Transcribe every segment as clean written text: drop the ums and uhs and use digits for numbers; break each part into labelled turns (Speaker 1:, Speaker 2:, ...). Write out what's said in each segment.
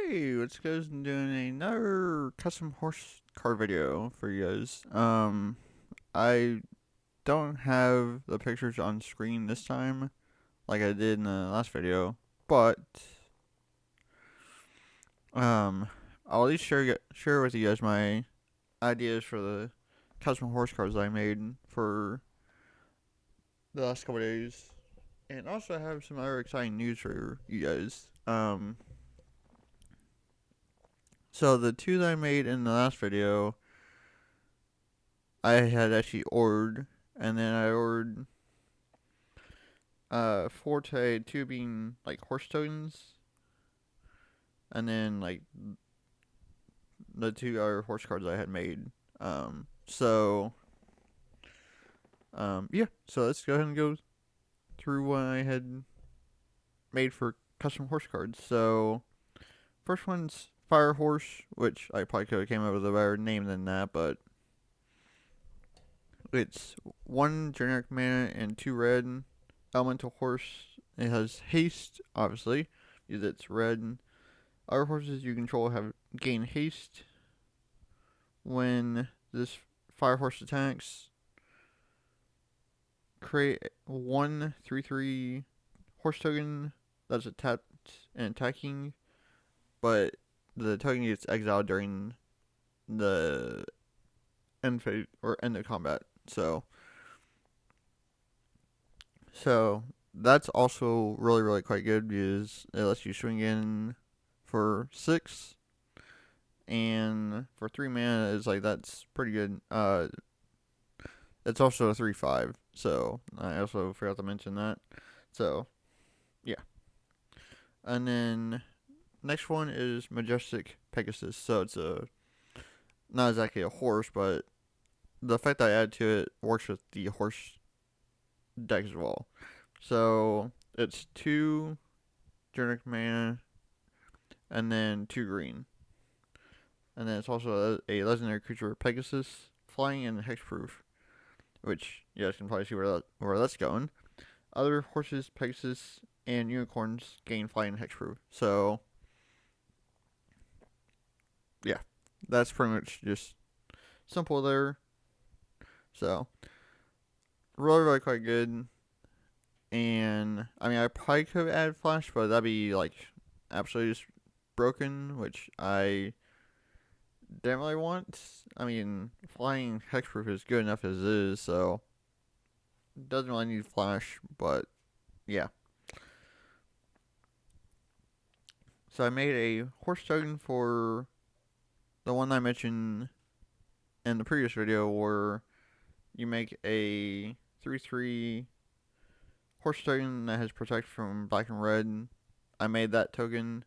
Speaker 1: Hey, what's guys doing another custom horse card video for you guys. I don't have the pictures on screen this time like I did in the last video, but um I'll at least share with you guys my ideas for the custom horse cards I made for the last couple days. And also I have some other exciting news for you guys. So the two that I made in the last video I had actually ordered, and then I ordered Forte two being like horse tokens, and then like the two other horse cards I had made. So yeah. So let's go ahead and go through what I had made for custom horse cards. So first one's Fire Horse, which I probably could have came up with a better name than that, but it's one generic mana and two red elemental horse. It has haste, obviously, because it's red. Other horses you control have gain haste when this fire horse attacks. Create 1/3/3 horse token that's tapped and attacking, but the token gets exiled during the end phase or end of combat. So that's also really quite good because it lets you swing in for 6, and for 3 mana is like that's pretty good. It's also a 3/5, so I also forgot to mention that. So yeah, and then next one is Majestic Pegasus. So it's a not exactly a horse, but the effect I add to it works with the horse deck as well. So it's 2 generic mana and then 2 green. And then it's also a legendary creature, Pegasus, flying and hexproof, which you guys can probably see where that's going. Other horses, Pegasus, and unicorns gain flying and hexproof. So yeah, that's pretty much just simple there. So really quite good. And I mean, I probably could add flash, but that'd be like absolutely just broken, which I didn't really want. I mean, flying hexproof is good enough as is, so doesn't really need flash. But yeah, so I made a horse token for the one I mentioned in the previous video, where you make a 3/3 horse token that has protect from black and red. I made that token,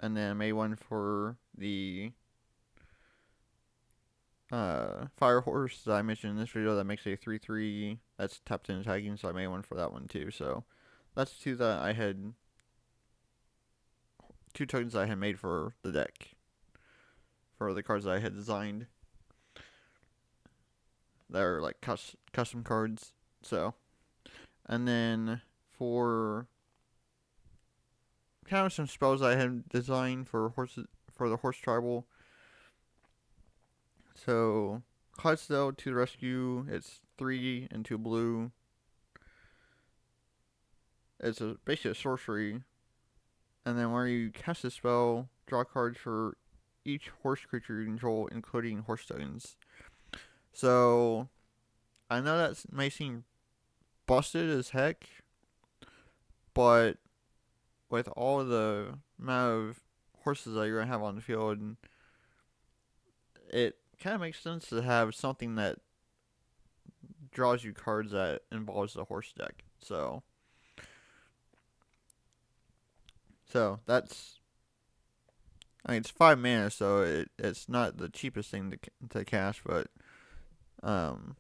Speaker 1: and then I made one for the fire horse that I mentioned in this video that makes a 3/3 that's tapped in attacking. So I made one for that one too. So that's two tokens I had made for the deck for the cards that I had designed. That are like custom cards. So and then for kind of some spells I had designed for horses for the horse tribal. So Clydesdale to the rescue. It's 3 and 2 blue. It's basically a sorcery. And then where you cast a spell, draw cards for each horse creature you control, including horse tokens. So I know that may seem busted as heck, but with all the amount of horses that you're gonna have on the field, it kind of makes sense to have something that draws you cards that involves the horse deck. So that's, I mean, it's 5 mana, so it's not the cheapest thing to cast, but um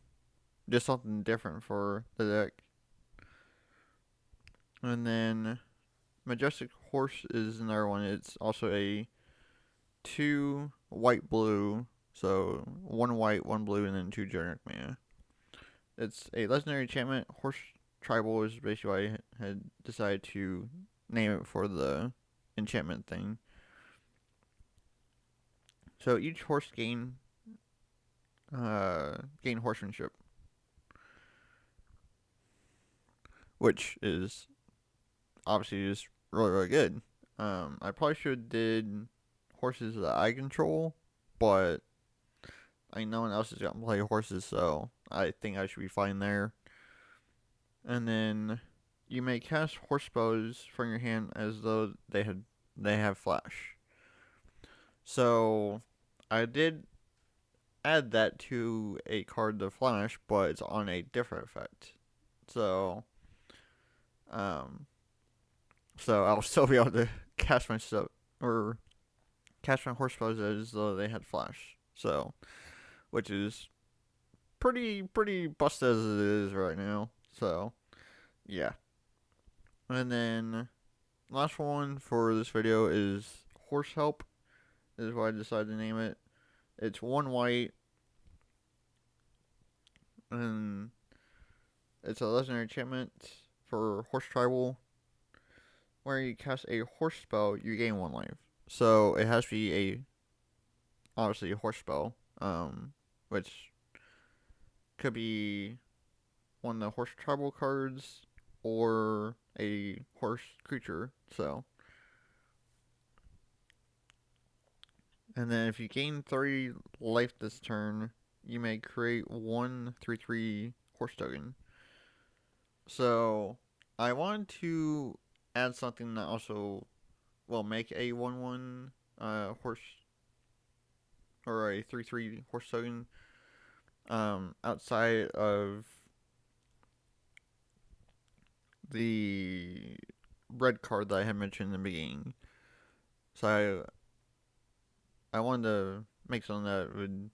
Speaker 1: just something different for the deck. And then Majestic Horse is another one. It's also a 2 white blue, so 1 white, 1 blue, and then 2 generic mana. It's a legendary enchantment. Horse Tribal is basically why I had decided to name it for the enchantment thing. So each horse gain horsemanship, which is obviously just really really good. I probably should have did horses that I control, but I know no one else is gonna play horses, so I think I should be fine there. And then you may cast horse bows from your hand as though they have flash. So I did add that to a card, the flash, but it's on a different effect. So um I'll still be able to cast my stuff or cast my horse bows as though they had flash. So which is pretty busted as it is right now. So yeah. And then last one for this video is Horse Help, is what I decided to name it. It's 1 white, and it's a legendary enchantment for Horse Tribal. Where you cast a horse spell, you gain 1 life. So it has to be obviously a horse spell, which could be one of the Horse Tribal cards or a horse creature. So, and then if you gain 3 life this turn, you may create 1/3/3 horse token. So, I wanted to add something that also will make a 1/1 horse or a 3/3 horse token outside of the red card that I had mentioned in the beginning. So I wanted to make something that would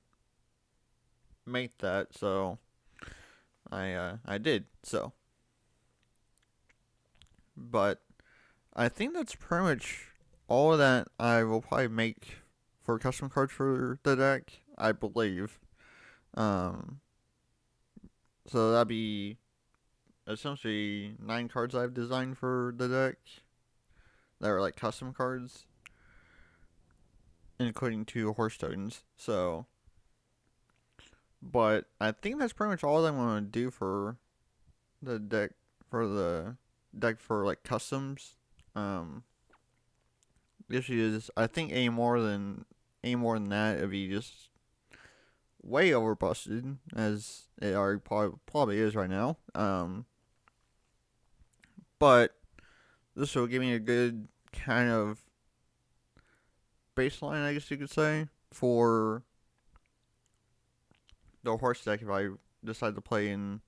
Speaker 1: make that, so I did. So, but I think that's pretty much all that I will probably make for custom cards for the deck, I believe. Um, so that'd be essentially 9 cards I've designed for the deck that are like custom cards, including 2 horse tokens. So, but I think that's pretty much all I'm gonna do for the deck for like customs. Um, this is I think any more than that it'd be just way over busted as it already probably is right now. But this will give me a good kind of baseline, I guess you could say, for the horse deck if I decide to play in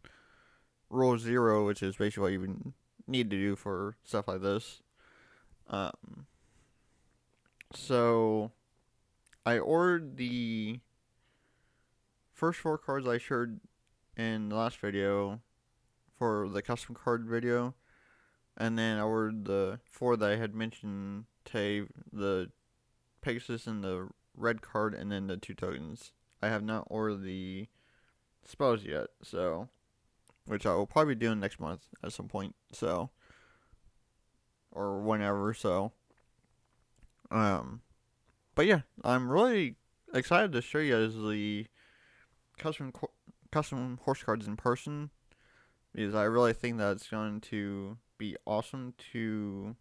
Speaker 1: Rule 0, which is basically what you would need to do for stuff like this. Um, so I ordered the first 4 cards I showed in the last video for the custom card video, and then I ordered the 4 that I had mentioned today, the Pegasus and the red card, and then the 2 tokens. I have not ordered the spells yet, so which I will probably be doing next month at some point, so or whenever, so but yeah, I'm really excited to show you guys the custom custom horse cards in person because I really think that it's going to be awesome to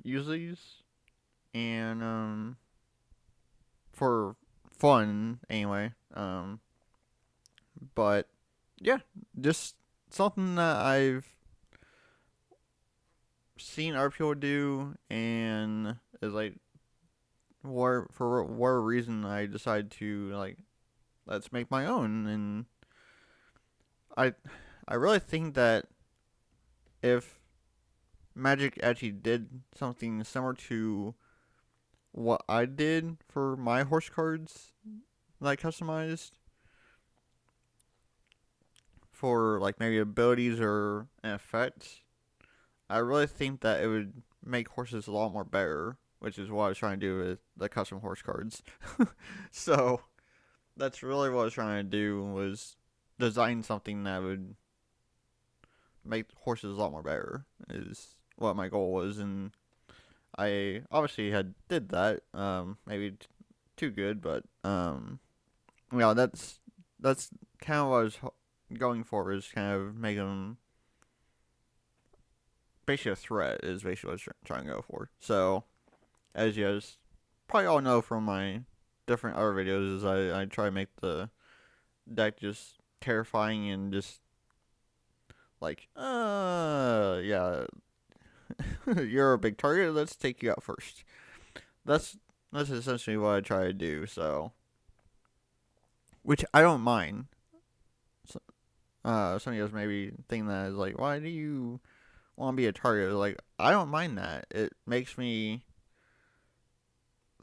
Speaker 1: use these and for fun anyway. But yeah, just something that I've seen other people do and is like for whatever reason I decided to like let's make my own. And I I really think that if Magic actually did something similar to what I did for my horse cards that I customized for like maybe abilities or an effect, I really think that it would make horses a lot more better, which is what I was trying to do with the custom horse cards. So that's really what I was trying to do was design something that would make horses a lot more better is what my goal was. And I obviously had did that. Maybe too good, but yeah, that's kind of what I was going for. Is kind of make them basically a threat. Is basically what I was trying to go for. So as you guys probably all know from my different other videos, is I try to make the deck just terrifying and just like yeah, you're a big target. Let's take you out first. That's that's essentially what I try to do. So, which I don't mind. So, some of you guys maybe think that is like, why do you want to be a target? Like, I don't mind that. It makes me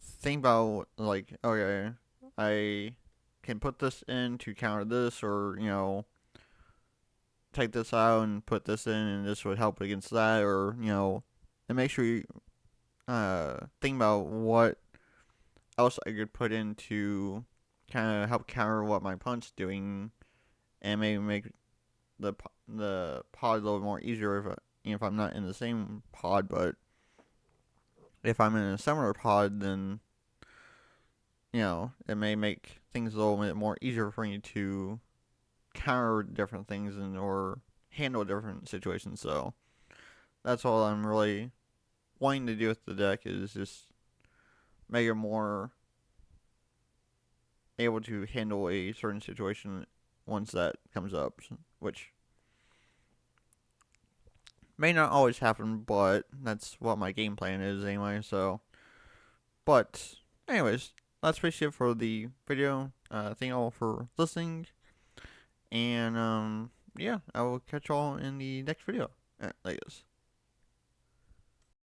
Speaker 1: think about like, okay, I can put this in to counter this, or take this out and put this in, and this would help against that, or and make sure you think about what else I could put in to kind of help counter what my opponent's doing, and maybe make the pod a little more easier if I'm not in the same pod, but if I'm in a similar pod, then it may make things a little bit more easier for me to counter different things or handle different situations. So that's all I'm really wanting to do with the deck, is just make it more able to handle a certain situation once that comes up, which may not always happen, but that's what my game plan is anyway. So, but anyways, that's basically it for the video. Thank you all for listening, and yeah, I will catch y'all in the next video. I guess.